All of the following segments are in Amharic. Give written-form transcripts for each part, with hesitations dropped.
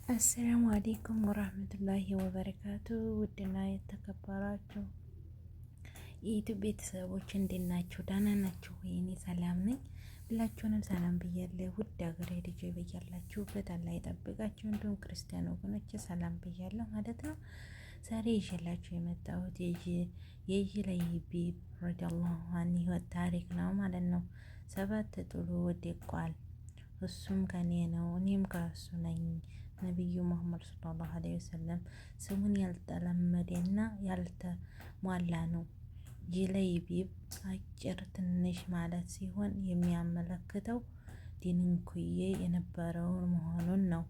አሰላሙ አሌይኩም ወራህመቱላሂ ወበረካቱ። ውድና የተከበራችሁ የዩቲዩብ ቤተሰቦች እንዴት ናችሁ? ደህና ናችሁ ወይ? እኔ ሰላም ነኝ። ሁላችሁንም ሰላም ብያለሁ። ውድ ሀገሬ ልጆች በያላችሁበት አላህ ይጠብቃችሁ። እንዲሁም ክርስቲያን ወገኖች ሰላም ብያለሁ ማለት ነው። ዛሬ ይዤላችሁ የመጣሁት የጁለይቢብ ረዲየላሁ ዐንሁ ህይወት ታሪክ ነው ማለት ነው። 7 ጥሉ ወድቋል። እሱም ከኔ ነው፣ እኔም ከእሱ ነኝ። ነቢዩ ሙሐመድ ሰለላሁ ዐለይሂ ወሰለም ስሙን ያልተለመደና ያልተሟላ ነው። ጁለይቢብ አጭር ትንሽ ማለት ሲሆን የሚያመለክተው ዲንኩዬ የነበረውን መሆኑን ነው።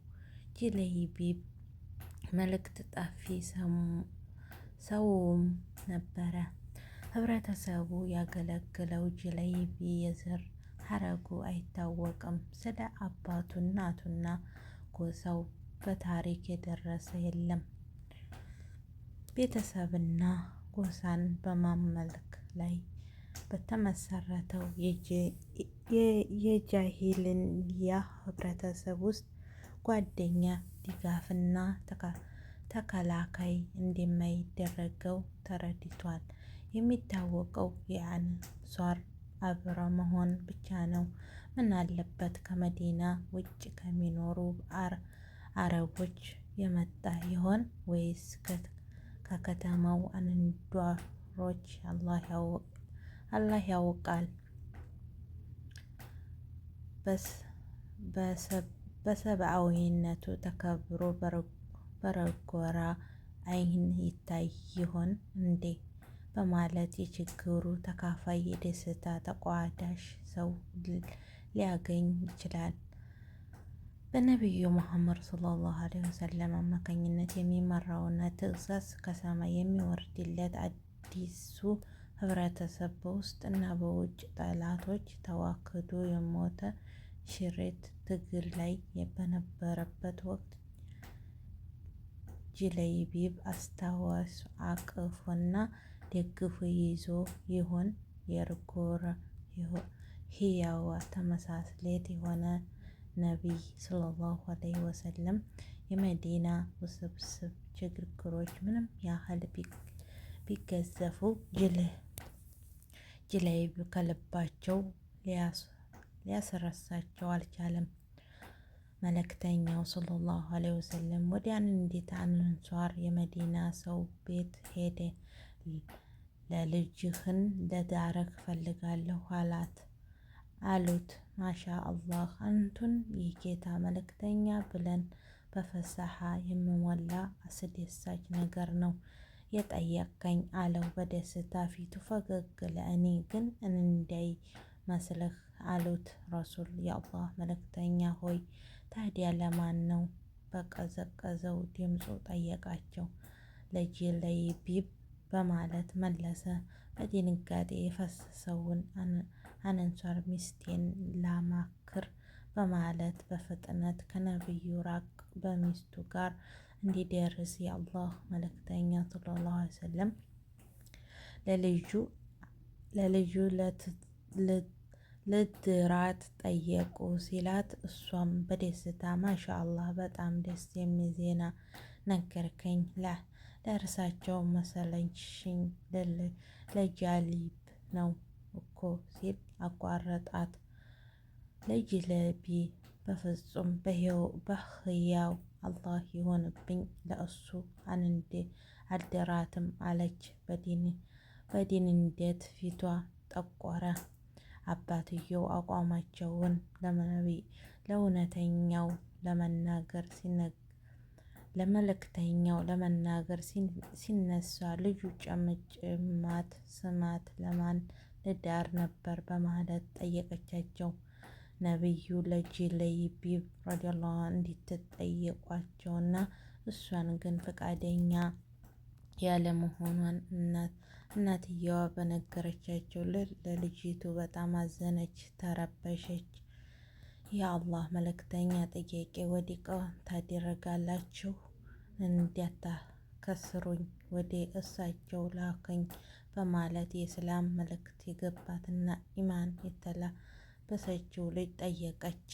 ጁለይቢብ መልእክት ጠፊ ሰውም ነበረ። ህብረተሰቡ ያገለግለው ጁለይቢብ የዘር ሐረጉ አይታወቅም። ስለ አባቱ እናቱና ጎሳው በታሪክ የደረሰ የለም። ቤተሰብና ጎሳን በማመልክ ላይ በተመሰረተው የጃሂልያ ህብረተሰብ ውስጥ ጓደኛ፣ ድጋፍና ተከላካይ እንደማይደረገው ተረድቷል። የሚታወቀው የአንሷር አብረ መሆን ብቻ ነው። ምን አለበት ከመዲና ውጭ ከሚኖሩ አረቦች የመጣ ይሆን ወይስ ከከተማው አንዷሮች? አላህ ያውቃል። በሰብአዊነቱ ተከብሮ በረጎራ አይን ይታይ ይሆን እንዴ? በማለት የችግሩ ተካፋይ የደስታ ተቋዳሽ ሰው ሊያገኝ ይችላል። በነቢዩ ሙሐመድ ሰለላሁ ዐለይሂ ወሰለም አማካኝነት የሚመራውና ትዕዛዝ ከሰማይ የሚወርድለት አዲሱ ህብረተሰብ በውስጥ እና በውጭ ጠላቶች ተዋክዶ የሞተ ሽረት ትግል ላይ በነበረበት ወቅት ጁለይቢብ አስታዋሽ አቅፎና ደግፎ ይዞ ይሆን? የርጎራ ህያው ተመሳስሌት የሆነ ነቢይ ሰለላሁ ዐለይሂ ወሰለም የመዲና ውስብስብ ችግሮች ምንም ያህል ቢገዘፉ ጁለይቢብ ከልባቸው ሊያስረሳቸው አልቻለም። መልእክተኛው ሰለላሁ ዐለይሂ ወሰለም ወዲያን እንዴት አንሷር የመዲና ሰው ቤት ሄደ። ለልጅህን ለዳረክ ፈልጋለሁ አሉት። ማሻ አላህ አንቱን የጌታ መልእክተኛ ብለን በፈሳሐ የምሞላ አስደሳች ነገር ነው የጠየቀኝ አለው በደስታ ፊቱ ፈገግ። ለእኔ ግን እንዳይመስልህ አሉት። ረሱል የአላህ መልእክተኛ ሆይ ታዲያ ለማን ነው? በቀዘቀዘው ድምፁ ጠየቃቸው። ለጁለይቢብ በማለት መለሰ። በድንጋጤ የፈሰሰውን አንሷር ሚስቴን ላማክር በማለት በፍጥነት ከነቢዩ ራቅ። በሚስቱ ጋር እንዲደርስ የአላህ መልእክተኛ ሰለላሁ ዐለይሂ ወሰለም ለልጁ ልድራት ጠየቁ ሲላት እሷም በደስታ ማሻአላህ በጣም ደስ የሚል ዜና ነገርከኝ፣ ለእርሳቸው መሰለሽኝ ለጃሊብ ነው እኮ ሲል አቋረጣት። ለጁለይቢብ በፍጹም በህያው አላህ ይሆንብኝ ለእሱ አልድራትም አለች። በድንገት ፊቷ ጠቆረ። አባትየው አቋማቸውን ለመልእክተኛው ለመናገር ሲነሳ ልጁ ጭምጭማት ስማት ለማን ልዳር ነበር በማለት ጠየቀቻቸው። ነቢዩ ለጁለይቢብ ረዲየላሁ ዐንሁ እንድትጠይቋቸውና እሷን ግን ፈቃደኛ ያለመሆኗን እናትየዋ በነገረቻቸው ለልጅቱ በጣም አዘነች፣ ተረበሸች። የአላህ መልእክተኛ ጥያቄ ወዲቀ ታደርጋላችሁ እንዳታከስሩኝ ወደ እሳቸው ላከኝ በማለት የእስላም መልእክት የገባትና ኢማን የተላበሰችው ልጅ ጠየቀች።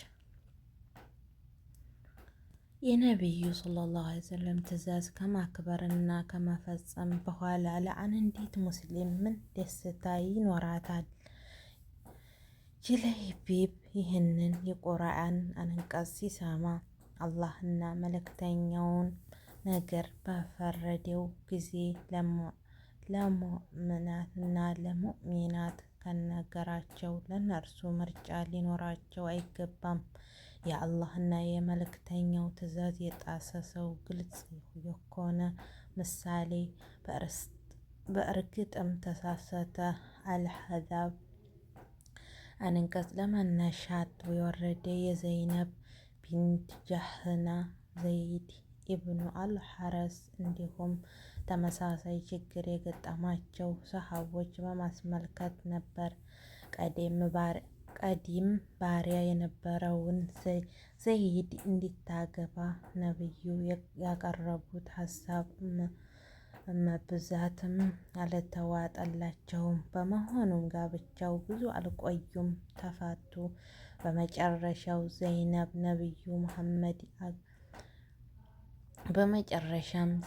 የነቢዩ ሰለላሁ ዐለይሂ ወሰለም ትዕዛዝ ከማክበርና ከመፈጸም በኋላ ለአንዲት ሙስሊም ምን ደስታ ይኖራታል? ጁለይቢብ ይህንን የቁርአን አንቀጽ ሲሰማ አላህና መልእክተኛውን ነገር በፈረደው ጊዜ ለሙእሚናትና ለሙእሚናት ከነገራቸው ለነርሱ ምርጫ ሊኖራቸው አይገባም። የአላህና የመልእክተኛው ትዕዛዝ የጣሰ ሰው ግልጽ የሆነ ምሳሌ በእርግጥም ተሳሳተ። አልአሕዛብ አንቀጽ ለመነሻት የወረደ የዘይነብ ቢንት ጃህሽና ዘይድ ኢብኑ አልሐረስ እንዲሁም ተመሳሳይ ችግር የገጠማቸው ሰሃቦች በማስመልከት ነበር። ቀዲም ባሪያ የነበረውን ዘይድ እንዲታገባ ነብዩ ያቀረቡት ሀሳብ መብዛትም አልተዋጠላቸውም። በመሆኑም ጋብቻው ብዙ አልቆዩም፣ ተፋቱ። በመጨረሻም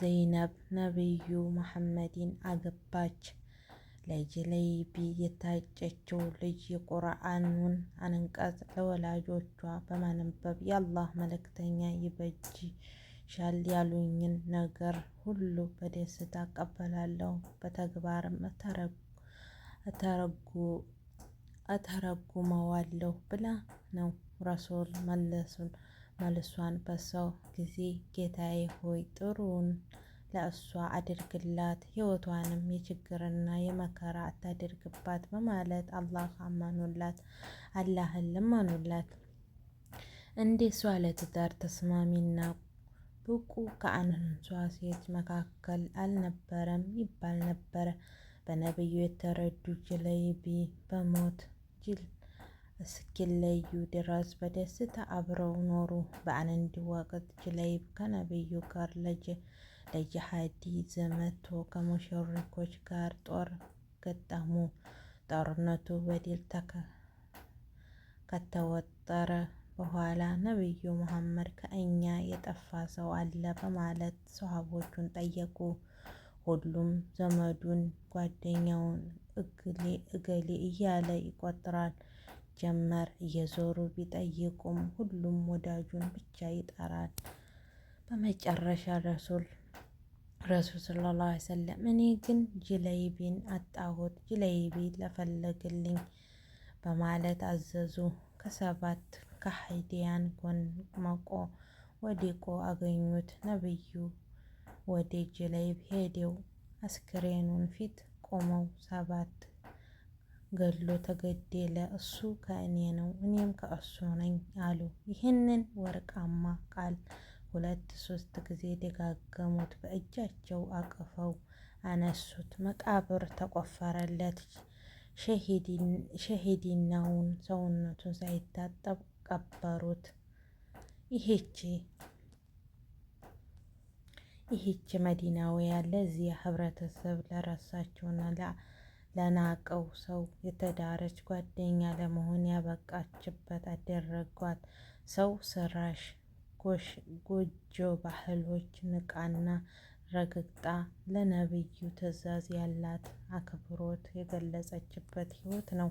ዘይነብ ነብዩ መሐመድን አገባች። ለጁለይቢብ የታጨችው ልጅ የቁርአኑን አንቀጽ ለወላጆቿ በማንበብ የአላህ መልእክተኛ ይበጅሻል ያሉኝን ነገር ሁሉ በደስታ እቀበላለሁ፣ በተግባርም እተረጉመዋለሁ ብላ ነው። ረሱል መልሷን በሰው ጊዜ ጌታዬ ሆይ ጥሩውን ለእሷ አድርግላት፣ ሕይወቷንም የችግርና የመከራ አታድርግባት በማለት አላህን ለመኑላት። እንደሷ ለትዳር ተስማሚና ብቁ ከአንሷ ሴት መካከል አልነበረም ይባል ነበር። በነብዩ የተረዱ ጁለይቢብ በሞት እስኪለዩ ድረስ በደስታ አብረው ኖሩ። በአንድ ወቅት ጁለይቢብ ከነብዩ ጋር ለጂሃድ ዘመቶ ከሙሽሪኮች ጋር ጦር ገጠሙ። ጦርነቱ በድል ከተወጠረ በኋላ ነብዩ መሐመድ ከእኛ የጠፋ ሰው አለ በማለት ሰሃቦቹን ጠየቁ። ሁሉም ዘመዱን ጓደኛውን እገሌ እያለ ይቆጥር ጀመር። እየዞሩ ቢጠይቁም ሁሉም ወዳጁን ብቻ ይጠራል። በመጨረሻ ረሱል ሰለላሁ ዐለይሂ ወሰለም እኔ ግን ጁለይቢብን አጣሁት፣ ጁለይቢብ ለፈልግልኝ በማለት አዘዙ። ከሰባት ከሃዲያን ጎን ወድቆ አገኙት። ነብዩ ወደ ጁለይቢብ ሄደው አስክሬኑን ፊት ቆመው ሰባት ገድሎ ተገደለ፣ እሱ ከእኔ ነው እኔም ከእሱ ነኝ አሉ። ይህንን ወርቃማ ቃል 2-3 ጊዜ ደጋገሙት። በእጃቸው አቅፈው አነሱት። መቃብር ተቆፈረለት። ሸሂድናውን ሰውነቱን ሳይታጠብ ቀበሩት። ይህች መዲናውያን ለዚያ ህብረተሰብ ለረሳቸውና ለናቀው ሰው የተዳረች ጓደኛ ለመሆን ያበቃችበት አደረጓት። ሰው ሰራሽ ጎጆ ባህሎች ንቃና ረግጣ ለነብዩ ትዕዛዝ ያላት አክብሮት የገለጸችበት ህይወት ነው።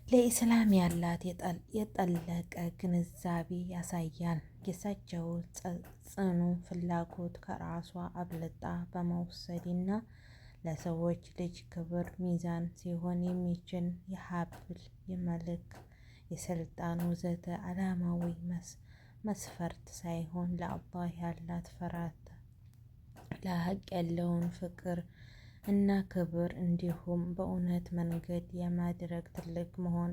ለኢስላም ያላት የጠለቀ ግንዛቤ ያሳያል። የእሳቸው ጽኑ ፍላጎት ከራሷ አብልጣ በመውሰድና ለሰዎች ልጅ ክብር ሚዛን ሲሆን የሚችል የሀብት፣ የመልክ፣ የስልጣን ወዘተ ዓለማዊ መስፈርት ሳይሆን ለአላህ ያላት ፍርሃት፣ ለሀቅ ያለውን ፍቅር እና ክብር እንዲሁም በእውነት መንገድ የማድረግ ትልቅ መሆን